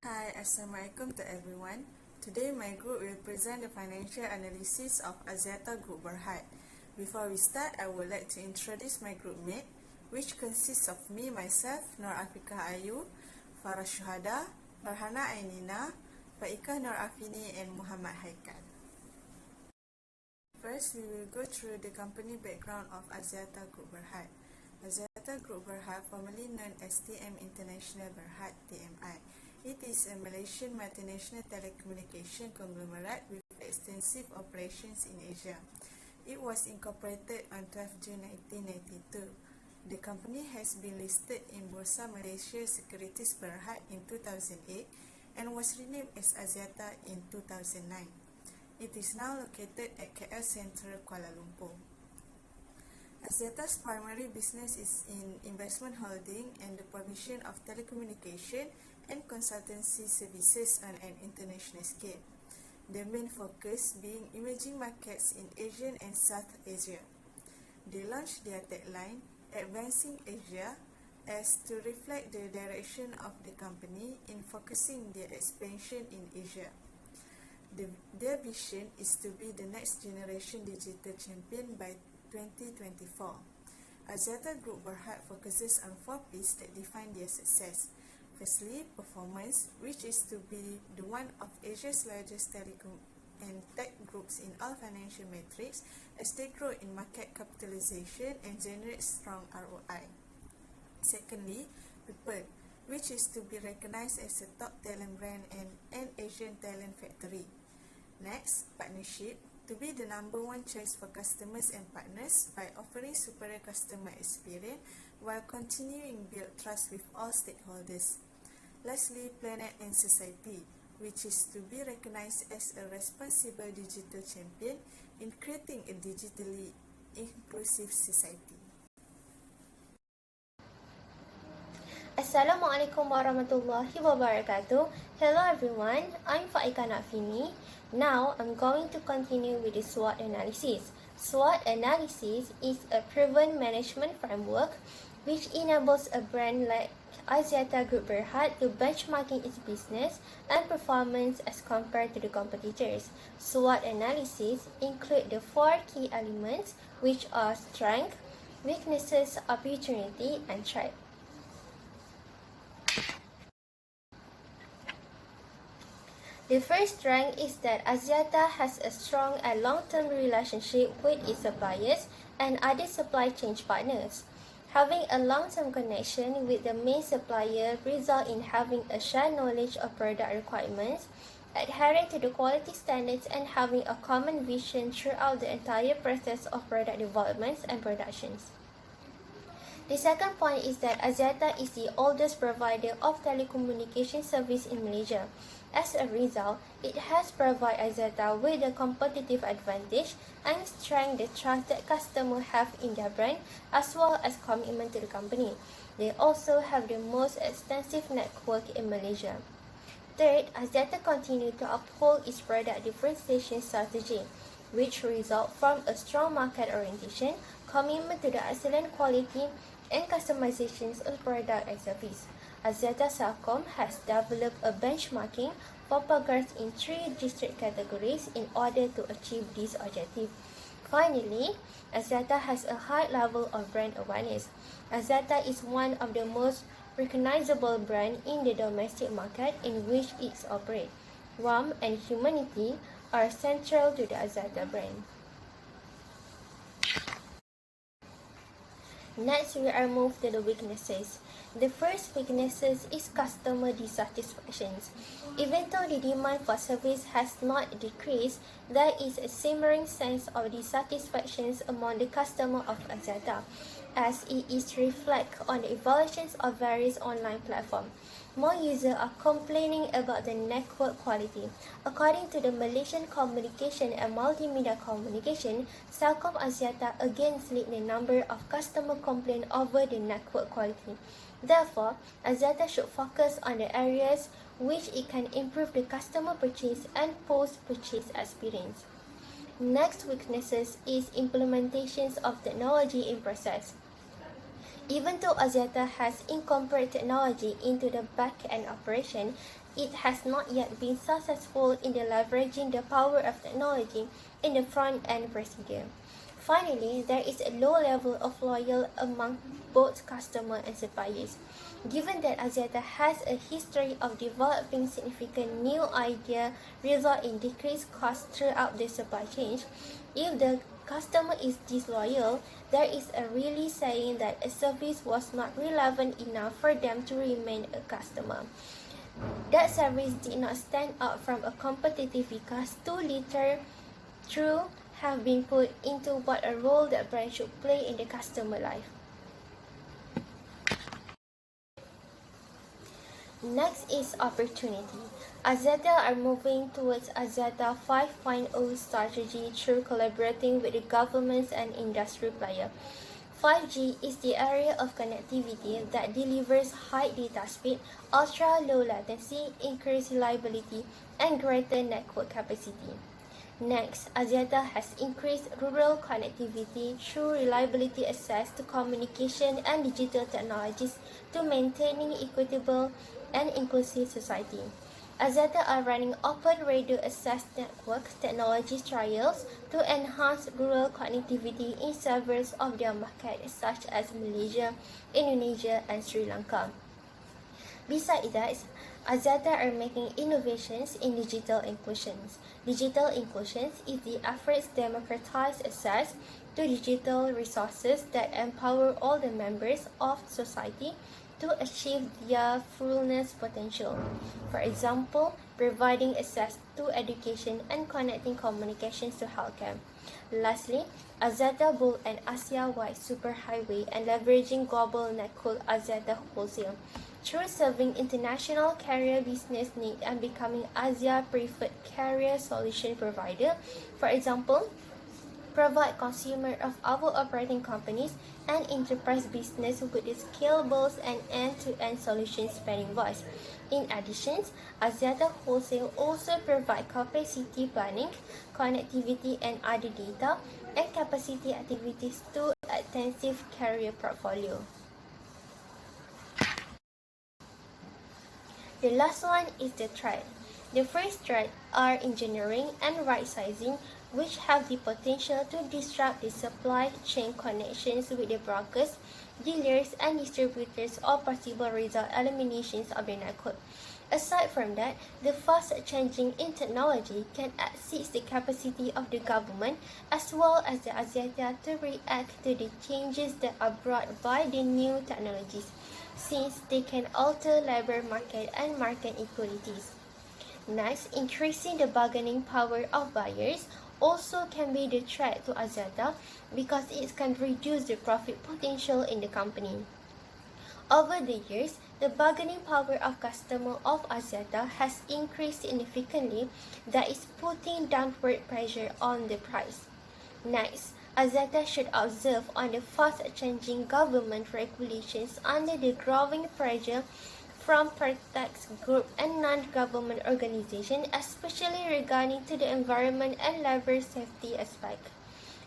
Hi, Assalamualaikum to everyone. Today my group will present the financial analysis of Axiata Group Berhad. Before we start, I would like to introduce my group mate, which consists of me, myself, Nur Afiqah Ayu, FAR670, Farhana Ainina, Faikah Nur Afini, and Muhammad Haikal. First, we will go through the company background of Axiata Group Berhad. Axiata Group Berhad, formerly known as TM International Berhad (TMI). It is a Malaysian multinational telecommunication conglomerate with extensive operations in Asia. It was incorporated on 12 June 1992. The company has been listed in Bursa Malaysia Securities Berhad in 2008 and was renamed as Axiata in 2009. It is now located at KL Central, Kuala Lumpur. Axiata's primary business is in investment holding and the provision of telecommunication and consultancy services on an international scale. The main focus being emerging markets in Asia and South Asia. They launched their tagline, Advancing Asia, as to reflect the direction of the company in focusing their expansion in Asia. Their vision is to be the next generation digital champion by 2024. Axiata Group Berhad focuses on 4 P's that define their success. Firstly, performance, which is to be the one of Asia's largest telecom and tech groups in all financial metrics as they grow in market capitalization and generate strong ROI. Secondly, people, which is to be recognized as a top talent brand and an Asian talent factory. Next, partnership, to be the number one choice for customers and partners by offering superior customer experience while continuing build trust with all stakeholders. Lastly, planet and society, which is to be recognized as a responsible digital champion in creating a digitally inclusive society. Assalamualaikum warahmatullahi wabarakatuh. Hello everyone, I'm Faikah Afini. Now I'm going to continue with the SWOT analysis. SWOT analysis is a proven management framework which enables a brand like Axiata Group Berhad to benchmarking its business and performance as compared to the competitors. SWOT analysis include the 4 key elements which are strength, weaknesses, opportunity, and threat. The first strength is that Axiata has a strong and long-term relationship with its suppliers and other supply chain partners. Having a long-term connection with the main supplier results in having a shared knowledge of product requirements, adhering to the quality standards and having a common vision throughout the entire process of product development and productions. The second point is that Axiata is the oldest provider of telecommunication service in Malaysia. As a result, it has provided Axiata with a competitive advantage and strengthened the trust that customers have in their brand as well as commitment to the company. They also have the most extensive network in Malaysia. Third, Axiata continues to uphold its product differentiation strategy, which results from a strong market orientation, commitment to the excellent quality, and customizations of product and service. Axiata Celcom has developed a benchmarking for progress in 3 district categories in order to achieve this objective. Finally, Axiata has a high level of brand awareness. Axiata is one of the most recognizable brands in the domestic market in which it operates. Warmth and humanity are central to the Axiata brand. Next, we are moved to the weaknesses. The first weaknesses is customer dissatisfaction. Even though the demand for service has not decreased, there is a simmering sense of dissatisfaction among the customer of Axiata, as it is reflected on the evaluations of various online platforms. More users are complaining about the network quality. According to the Malaysian Communication and Multimedia Communication, Celcom Axiata again lead the number of customer complaints over the network quality. Therefore, Axiata should focus on the areas which it can improve the customer purchase and post-purchase experience. Next weaknesses is implementations of technology in process. Even though Axiata has incorporated technology into the back-end operation, it has not yet been successful in leveraging the power of technology in the front-end procedure. Finally, there is a low level of loyalty among both customers and suppliers. Given that Axiata has a history of developing significant new ideas result in decreased costs throughout the supply chain, if the customer is disloyal, there is a really saying that a service was not relevant enough for them to remain a customer. That service did not stand out from a competitive because too little thought have been put into what a role that brand should play in the customer life. Next is opportunity. Axiata are moving towards Axiata 5.0 strategy through collaborating with the governments and industry players. 5G is the area of connectivity that delivers high data speed, ultra-low latency, increased reliability, and greater network capacity. Next, Axiata has increased rural connectivity through reliability access to communication and digital technologies to maintaining equitable and inclusive society. Axiata are running open radio access network technology trials to enhance rural connectivity in several of their markets such as Malaysia, Indonesia, and Sri Lanka. Besides that, Axiata are making innovations in digital inclusions. Digital inclusions is the efforts to democratize access to digital resources that empower all the members of society to achieve their fullness potential. For example, providing access to education and connecting communications to healthcare. Lastly, Axiata built an Asia-wide superhighway and leveraging global network Axiata Wholesale through serving international carrier business needs and becoming Asia preferred carrier solution provider. For example, provide consumer of our operating companies and enterprise business with the scalable and end-to-end solution spanning voice. In addition, Axiata Wholesale also provide capacity planning, connectivity and other data and capacity activities to extensive carrier portfolio. The last one is the threat. The first threat are engineering and right sizing, which have the potential to disrupt the supply chain connections with the brokers, dealers, and distributors or possible result eliminations of the network. Aside from that, the fast changing in technology can exceed the capacity of the government as well as the Axiata to react to the changes that are brought by the new technologies, since they can alter labor market and market equalities. Next, increasing the bargaining power of buyers also can be the threat to Axiata because it can reduce the profit potential in the company. Over the years, the bargaining power of customers of Axiata has increased significantly, that is putting downward pressure on the price. Next, Axiata should observe on the fast-changing government regulations under the growing pressure from protest group and non-government organizations, especially regarding to the environment and labor safety aspect.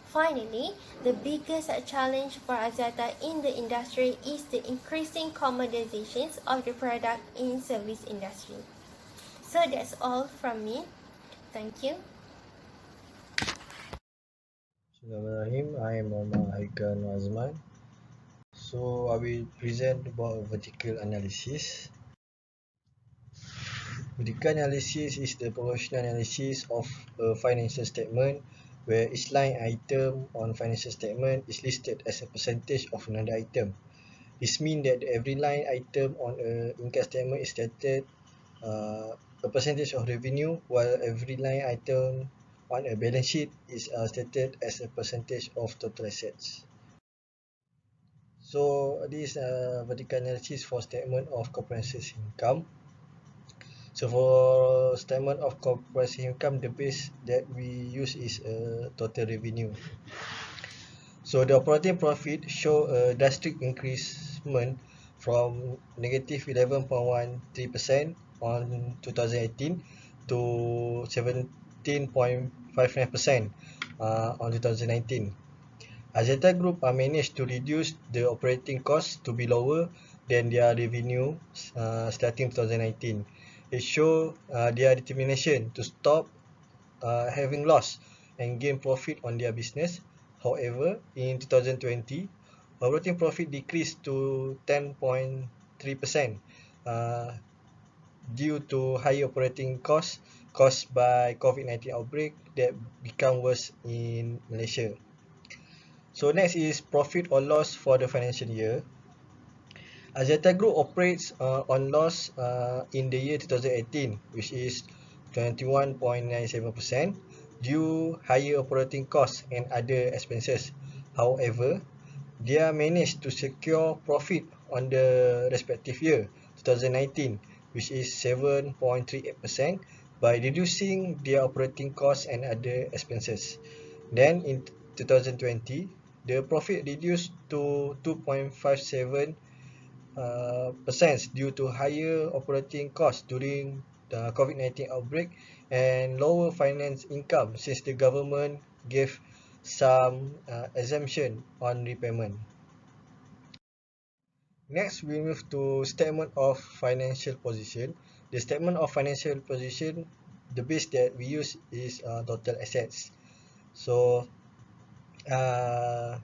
Finally, the biggest challenge for Axiata in the industry is the increasing commodizations of the product in service industry. So that's all from me. Thank you. Bismillahirrahmanirrahim. I am Muhammad Haikal Azman. So I will present about vertical analysis. Vertical analysis is the proportional analysis of a financial statement where each line item on financial statement is listed as a percentage of another item. This means that every line item on a income statement is stated a percentage of revenue, while every line item on a balance sheet is stated as a percentage of total assets. So this vertical analysis for statement of comprehensive income. So for statement of comprehensive income, the base that we use is total revenue. So the operating profit show a drastic increasement from negative 11.13% on 2018 to 17.59% on 2019. Axiata Group managed to reduce the operating costs to be lower than their revenue starting 2019. It shows their determination to stop having loss and gain profit on their business. However, in 2020, operating profit decreased to 10.3% uh, due to higher operating costs caused by COVID-19 outbreak that become worse in Malaysia. So next is profit or loss for the financial year. Axiata Group operates on loss in the year 2018, which is 21.97% due higher operating costs and other expenses. However, they managed to secure profit on the respective year 2019, which is 7.38% by reducing their operating costs and other expenses. Then in 2020, the profit reduced to 2.57% due to higher operating costs during the COVID-19 outbreak and lower finance income since the government gave some exemption on repayment. Next, we move to statement of financial position. The statement of financial position, the base that we use is total assets. So, uh,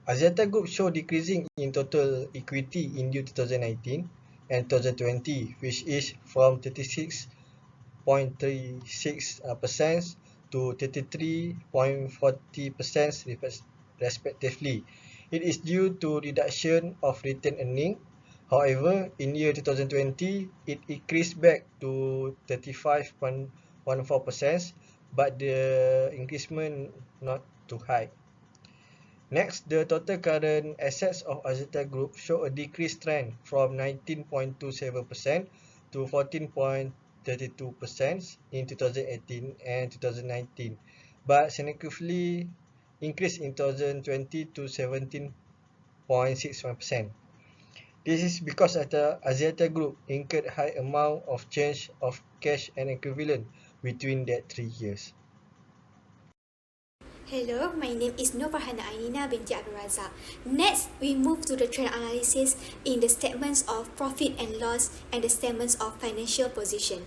Axiata Group show decreasing in total equity in year 2019 and 2020, which is from 36.36% to 33.40% respectively. It is due to reduction of retained earning. However, in year 2020, it increased back to 35.14%, but the increasement not too high. Next, the total current assets of Axiata Group show a decreased trend from 19.27% to 14.32% in 2018 and 2019, but significantly increased in 2020 to 17.61%. This is because Axiata Group incurred high amount of change of cash and equivalent between that 3 years. Hello, my name is Noorfarhana Ainina binti Abdul Razak. Next, we move to the trend analysis in the statements of profit and loss and the statements of financial position.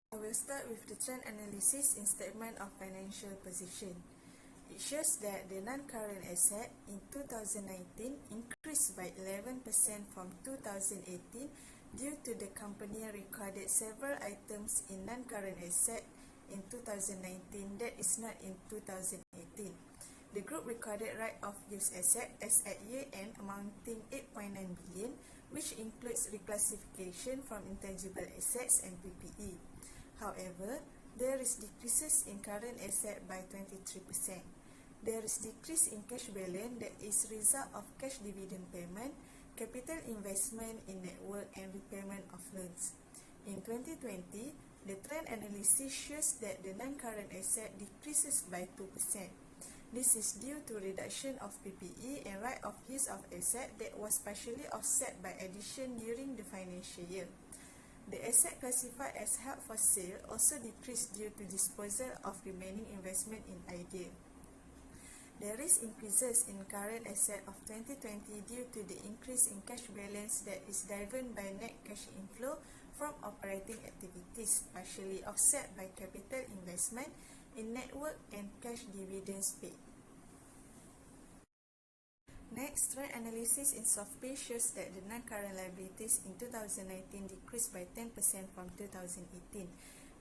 I will start with the trend analysis in statement of financial position. It shows that the non-current asset in 2019 increased by 11% from 2018 due to the company recorded several items in non-current asset in 2019 that is not in 2018. The group recorded right-of use asset as at year-end amounting 8.9 billion, which includes reclassification from intangible assets and PPE. However, there is decreases in current asset by 23%. There is decrease in cash balance that is result of cash dividend payment, capital investment in network and repayment of loans. In 2020, the trend analysis shows that the non-current asset decreases by 2%. This is due to reduction of PPE and right of use of asset that was partially offset by addition during the financial year. The asset classified as held for sale also decreased due to disposal of remaining investment in Idea. There is increases in current asset of 2020 due to the increase in cash balance that is driven by net cash inflow from operating activities, partially offset by capital investment in network and cash dividends paid. Next, trend analysis in SoftPay shows that the non-current liabilities in 2019 decreased by 10% from 2018.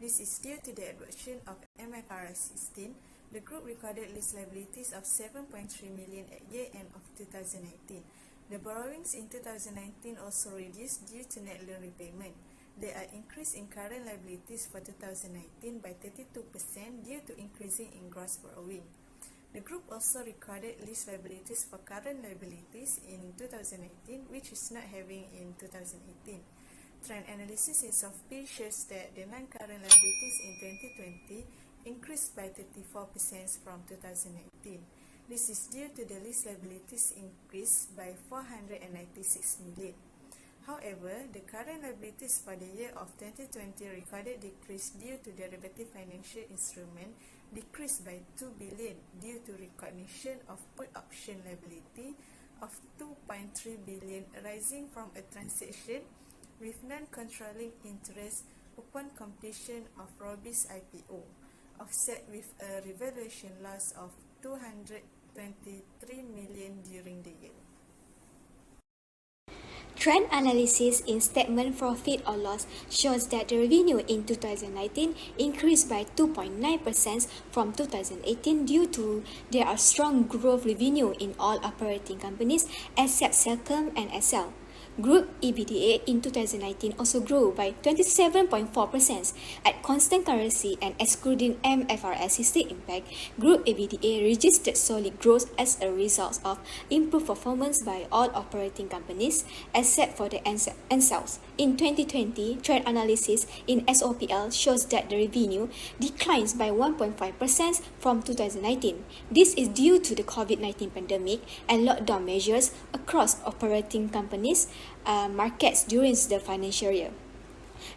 This is due to the adoption of FAR670. The group recorded lease liabilities of 7.3 million at year-end of 2019. The borrowings in 2019 also reduced due to net loan repayment. There are increase in current liabilities for 2019 by 32% due to increasing in gross borrowing. The group also recorded lease liabilities for current liabilities in 2019, which is not having in 2018. Trend analysis in SoftPay shows that the non-current liabilities in 2020 increased by 34% from 2019. This is due to the lease liabilities increase by 496 million. However, the current liabilities for the year of 2020 recorded decrease due to derivative financial instrument decreased by 2 billion due to recognition of put option liability of 2.3 billion arising from a transaction with non-controlling interest upon completion of Robi's IPO, offset with a revaluation loss of 223 million during the year. Trend analysis in statement profit or loss shows that the revenue in 2019 increased by 2.9% from 2018 due to there are strong growth revenue in all operating companies except Celcom and XL. Group EBITDA in 2019 also grew by 27.4% at constant currency and excluding FAR670 impact. Group EBITDA registered solid growth as a result of improved performance by all operating companies except for the NCELs. In 2020, trend analysis in SOPL shows that the revenue declines by 1.5% from 2019. This is due to the COVID-19 pandemic and lockdown measures across operating companies markets during the financial year.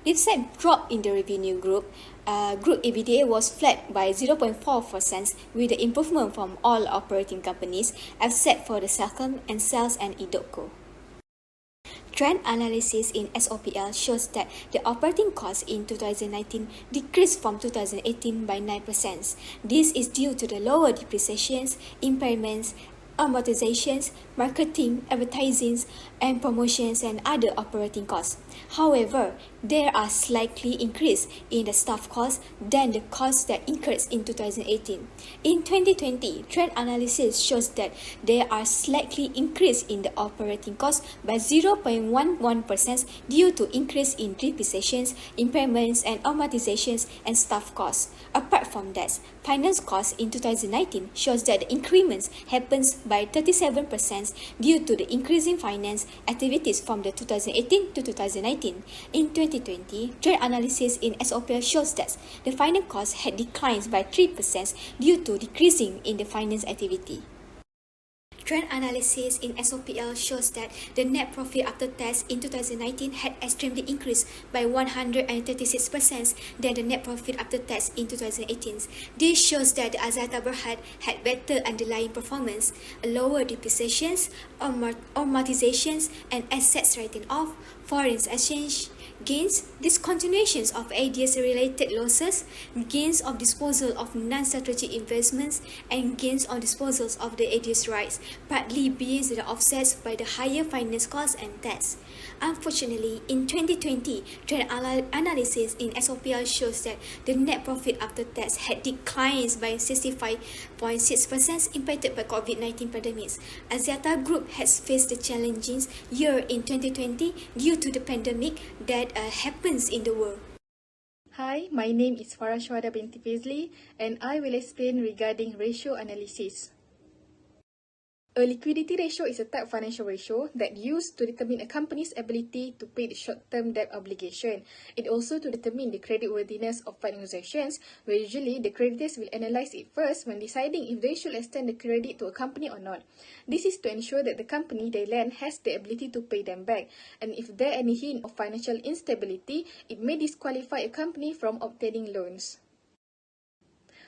Despite drop in the revenue group EBITDA was flat by 0.4% with the improvement from all operating companies except for the Celcom and Cells and Edotco. Trend analysis in SOPL shows that the operating costs in 2019 decreased from 2018 by 9%. This is due to the lower depreciations, impairments, amortizations, marketing, advertising, and promotions and other operating costs. However, there are slightly increase in the staff costs than the costs that incurred in 2018. In 2020, trend analysis shows that there are slightly increase in the operating costs by 0.11% due to increase in depreciations, impairments, and amortizations and staff costs. Apart from that, finance costs in 2019 shows that the increments happens by 37% due to the increasing finance activities from the 2018 to 2019. In 2020, trend analysis in SOPL shows that the finance cost had declined by 3% due to decreasing in the finance activity. Trend analysis in SOPL shows that the net profit after tax in 2019 had extremely increased by 136% than the net profit after tax in 2018. This shows that the Axiata Berhad had better underlying performance, lower depreciations, amortizations, and assets written off, foreign exchange gains, discontinuations of ADS-related losses, gains of disposal of non-strategic investments, and gains on disposals of the ADS rights, partly being the offsets by the higher finance costs and tax. Unfortunately, in 2020, trend analysis in SOPL shows that the net profit after tax had declined by 65.6% impacted by COVID-19 pandemic. Axiata Group has faced the challenging year in 2020 due to the pandemic that happens in the world. Hi, my name is FAR670 binti Fazli and I will explain regarding ratio analysis. A liquidity ratio is a type of financial ratio that used to determine a company's ability to pay the short-term debt obligation. It also to determine the creditworthiness of transactions, where usually the creditors will analyze it first when deciding if they should extend the credit to a company or not. This is to ensure that the company they lend has the ability to pay them back, and if there any hint of financial instability, it may disqualify a company from obtaining loans.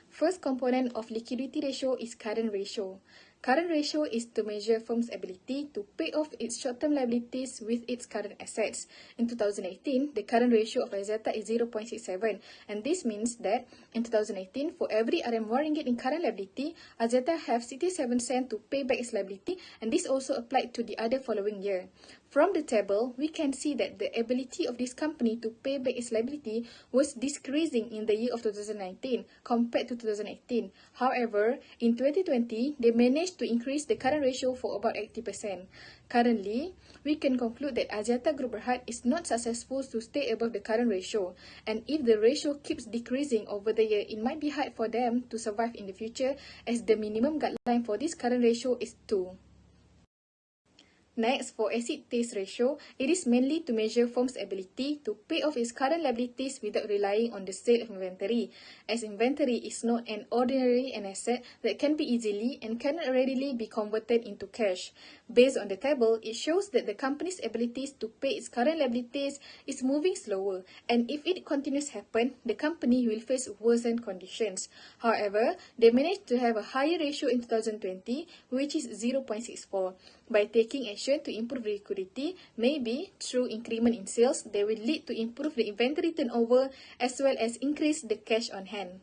First component of liquidity ratio is current ratio. Current ratio is to measure firm's ability to pay off its short-term liabilities with its current assets. In 2018, the current ratio of Axiata is 0.67, and this means that in 2018, for every RM1 in current liability, Axiata have 67 cents to pay back its liability, and this also applied to the other following year. From the table, we can see that the ability of this company to pay back its liability was decreasing in the year of 2019 compared to 2018. However, in 2020, they managed to increase the current ratio for about 80%. Currently, we can conclude that Axiata Group Berhad is not successful to stay above the current ratio, and if the ratio keeps decreasing over the year, it might be hard for them to survive in the future as the minimum guideline for this current ratio is 2. Next, for acid test ratio, it is mainly to measure firm's ability to pay off its current liabilities without relying on the sale of inventory, as inventory is not an ordinary asset that can be easily and cannot readily be converted into cash. Based on the table, it shows that the company's abilities to pay its current liabilities is moving slower, and if it continues to happen, the company will face worsened conditions. However, they managed to have a higher ratio in 2020, which is 0.64. By taking action to improve liquidity, maybe through increment in sales, they will lead to improve the inventory turnover as well as increase the cash on hand.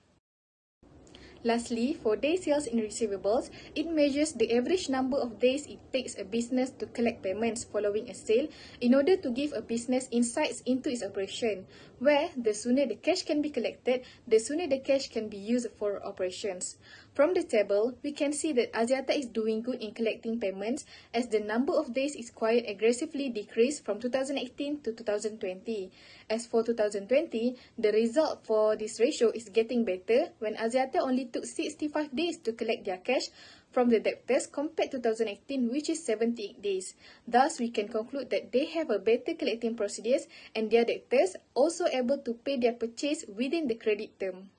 Lastly, for day sales in receivables, it measures the average number of days it takes a business to collect payments following a sale in order to give a business insights into its operation, where the sooner the cash can be collected, the sooner the cash can be used for operations. From the table, we can see that Axiata is doing good in collecting payments as the number of days is quite aggressively decreased from 2018 to 2020. As for 2020, the result for this ratio is getting better when Axiata only took 65 days to collect their cash from the debtors compared to 2018, which is 78 days. Thus, we can conclude that they have a better collecting procedures and their debtors also able to pay their purchase within the credit term.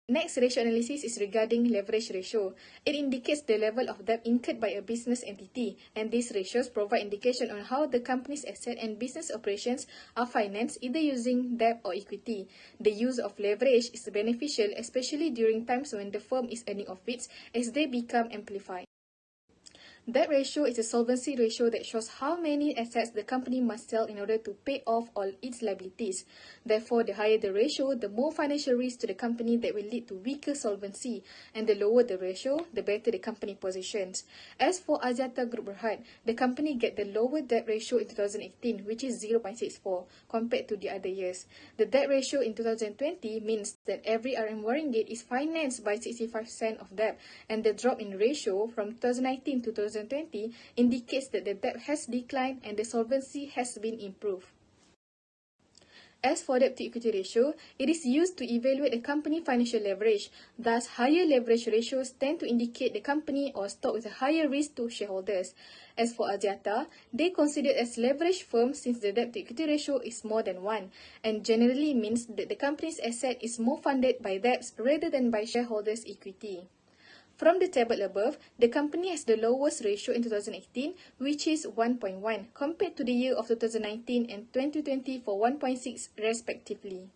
Next ratio analysis is regarding leverage ratio. It indicates the level of debt incurred by a business entity, and these ratios provide indication on how the company's asset and business operations are financed either using debt or equity. The use of leverage is beneficial, especially during times when the firm is earning profits as they become amplified. Debt ratio is a solvency ratio that shows how many assets the company must sell in order to pay off all its liabilities. Therefore, the higher the ratio, the more financial risk to the company that will lead to weaker solvency, and the lower the ratio, the better the company positions. As for Axiata Group Berhad, the company get the lower debt ratio in 2018, which is 0.64 compared to the other years. The debt ratio in 2020 means that every RM1 is financed by 65% of debt, and the drop in ratio from 2019 to 2020 indicates that the debt has declined and the solvency has been improved. As for debt to equity ratio, it is used to evaluate a company financial leverage. Thus, higher leverage ratios tend to indicate the company or stock with a higher risk to shareholders. As for Axiata, they considered as leveraged firm since the debt to equity ratio is more than 1 and generally means that the company's asset is more funded by debts rather than by shareholders' equity. From the table above, the company has the lowest ratio in 2018, which is 1.1, compared to the year of 2019 and 2020 for 1.6 respectively.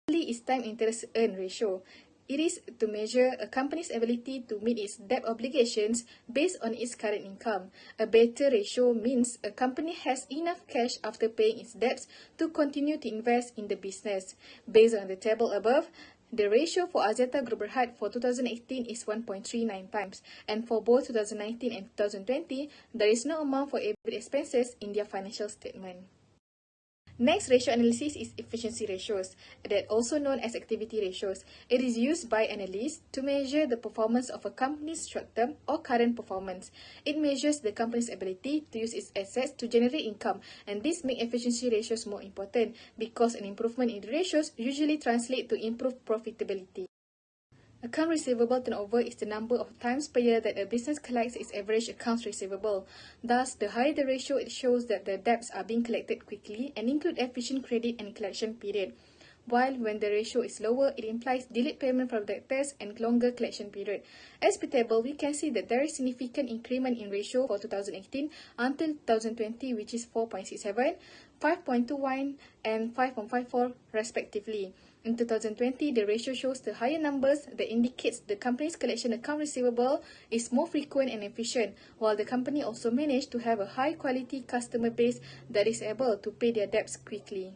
Lastly is time interest earned ratio. It is to measure a company's ability to meet its debt obligations based on its current income. A better ratio means a company has enough cash after paying its debts to continue to invest in the business. Based on the table above, the ratio for Axiata Group Berhad for 2018 is 1.39 times, and for both 2019 and 2020, there is no amount for every expenses in their financial statement. Next ratio analysis is efficiency ratios, that also known as activity ratios. It is used by analysts to measure the performance of a company's short-term or current performance. It measures the company's ability to use its assets to generate income, and this makes efficiency ratios more important because an improvement in the ratios usually translates to improved profitability. Account receivable turnover is the number of times per year that a business collects its average accounts receivable. Thus, the higher the ratio, it shows that the debts are being collected quickly and include efficient credit and collection period. While when the ratio is lower, it implies delayed payment from debtors and longer collection period. As per table, we can see that there is significant increment in ratio for 2018 until 2020, which is 4.67, 5.21 and 5.54 respectively. In 2020, the ratio shows the higher numbers that indicates the company's collection account receivable is more frequent and efficient, while the company also managed to have a high-quality customer base that is able to pay their debts quickly.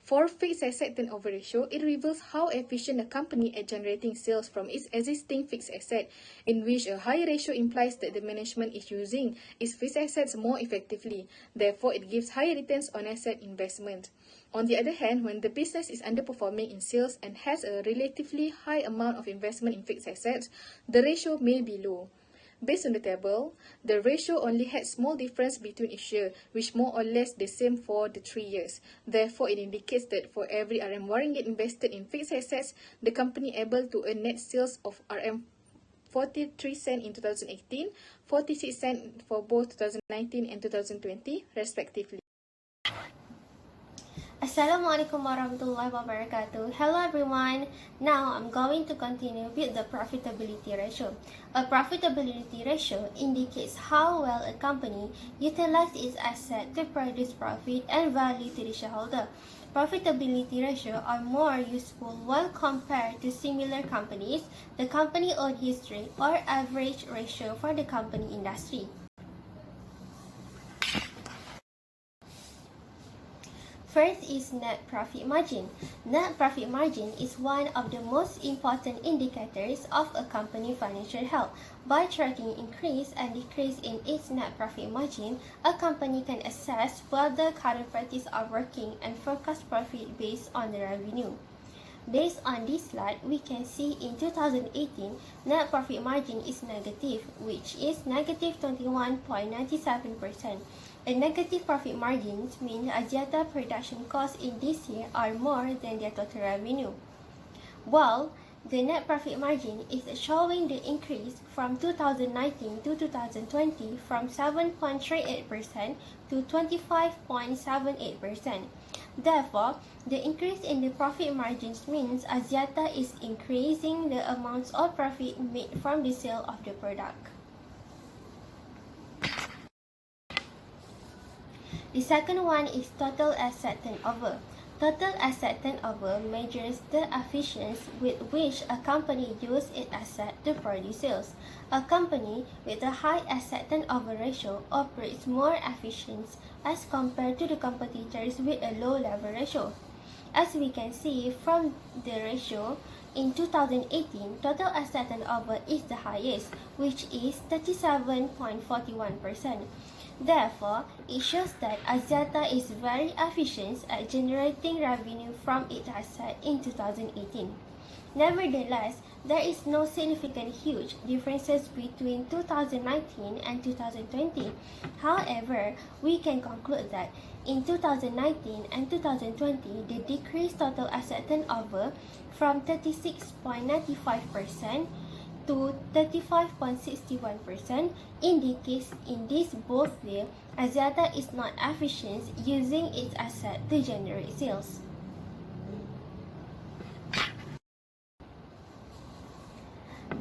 For fixed asset turnover ratio, it reveals how efficient a company at generating sales from its existing fixed asset, in which a higher ratio implies that the management is using its fixed assets more effectively. Therefore, it gives higher returns on asset investment. On the other hand, when the business is underperforming in sales and has a relatively high amount of investment in fixed assets, the ratio may be low. Based on the table, the ratio only had small difference between each year, which more or less the same for the 3 years. Therefore, it indicates that for every RM1 invested in fixed assets, the company able to earn net sales of RM 43 cents in 2018, 46 cents for both 2019 and 2020, respectively. Assalamualaikum warahmatullahi wabarakatuh. Hello everyone. Now I'm going to continue with the profitability ratio. A profitability ratio indicates how well a company utilizes its asset to produce profit and value to the shareholder. Profitability ratio are more useful when compared to similar companies, the company own history, or average ratio for the company industry. First is net profit margin. Net profit margin is one of the most important indicators of a company's financial health. By tracking increase and decrease in its net profit margin, a company can assess whether current practices are working and forecast profit based on the revenue. Based on this slide, we can see in 2018, net profit margin is negative, which is negative 21.97%. A negative profit margins means Axiata production costs in this year are more than their total revenue. While the net profit margin is showing the increase from 2019 to 2020 from 7.38% to 25.78%. Therefore, the increase in the profit margins means Axiata is increasing the amounts of profit made from the sale of the product. The second one is total asset turnover. Total asset turnover measures the efficiency with which a company uses its asset to produce sales. A company with a high asset turnover ratio operates more efficient as compared to the competitors with a low level ratio. As we can see from the ratio, in 2018, total asset turnover is the highest, which is 37.41%. Therefore, it shows that Axiata is very efficient at generating revenue from its asset in 2018. Nevertheless, there is no significant huge differences between 2019 and 2020. However, we can conclude that in 2019 and 2020, the decreased total asset turnover from 36.95% to 35.61% indicates in this both way Axiata is not efficient using its asset to generate sales.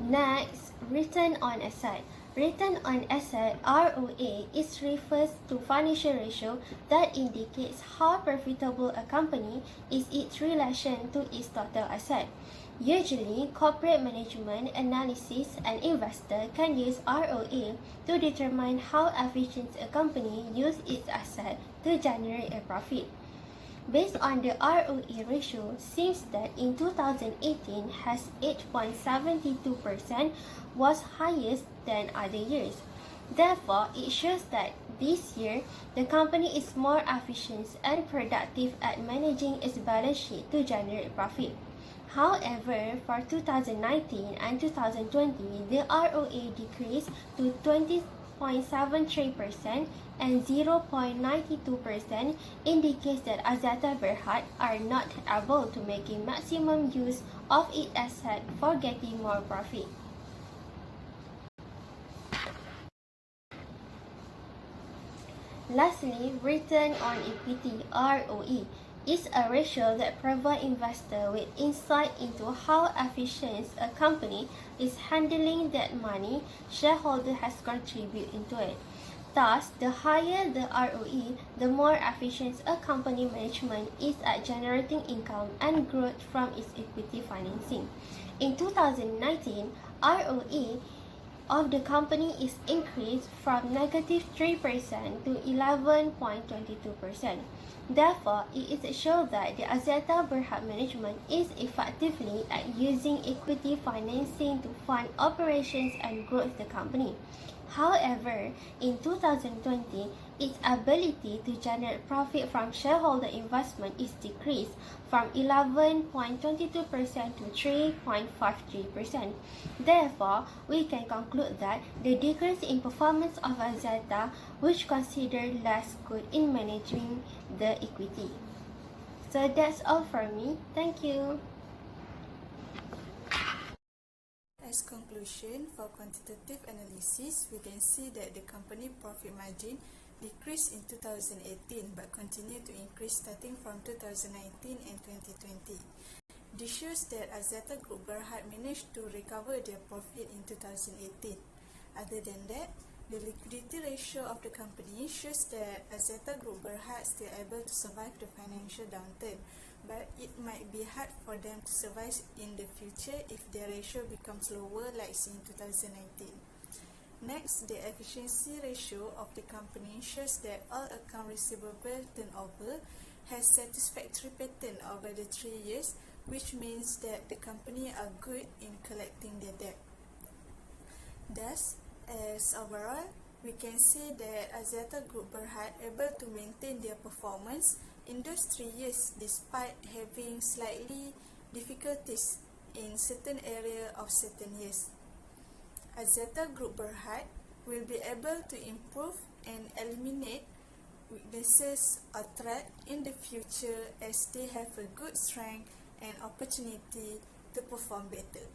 Next, return on asset. Return on asset (ROA) is refers to financial ratio that indicates how profitable a company is its relation to its total asset. Usually, corporate management, analysis, and investor can use ROA to determine how efficient a company uses its asset to generate a profit. Based on the ROE ratio, seems that in 2018 has 8.72% was highest than other years. Therefore, it shows that this year, the company is more efficient and productive at managing its balance sheet to generate profit. However, for 2019 and 2020, the ROA decreased to 20.73% and 0.92% indicates that Axiata Berhad are not able to make maximum use of its asset for getting more profit. Lastly, return on equity (ROE) is a ratio that provides investors with insight into how efficient a company is handling that money shareholder has contributed into it. Thus, the higher the ROE, the more efficient a company management is at generating income and growth from its equity financing. In 2019, ROE of the company is increased from negative 3% to 11.22%. Therefore, it is shown that the Axiata Berhad management is effectively at using equity financing to fund operations and grow the company. However, in 2020, its ability to generate profit from shareholder investment is decreased from 11.22% to 3.53%. Therefore, we can conclude that the decrease in performance of Axiata, which considered less good in managing the equity. So that's all from me. Thank you. As conclusion, for quantitative analysis, we can see that the company profit margin decreased in 2018 but continued to increase starting from 2019 and 2020. This shows that Axiata Group Berhad managed to recover their profit in 2018. Other than that, the liquidity ratio of the company shows that Axiata Group Berhad still able to survive the financial downturn, but it might be hard for them to survive in the future if their ratio becomes lower like in 2019. Next, the efficiency ratio of the company shows that all account receivable turnover has satisfactory pattern over the 3 years, which means that the company are good in collecting their debt. Thus, as overall, we can say that Axiata Group Berhad able to maintain their performance in those 3 years despite having slightly difficulties in certain area of certain years. Axiata Group Berhad will be able to improve and eliminate weaknesses or threat in the future as they have a good strength and opportunity to perform better.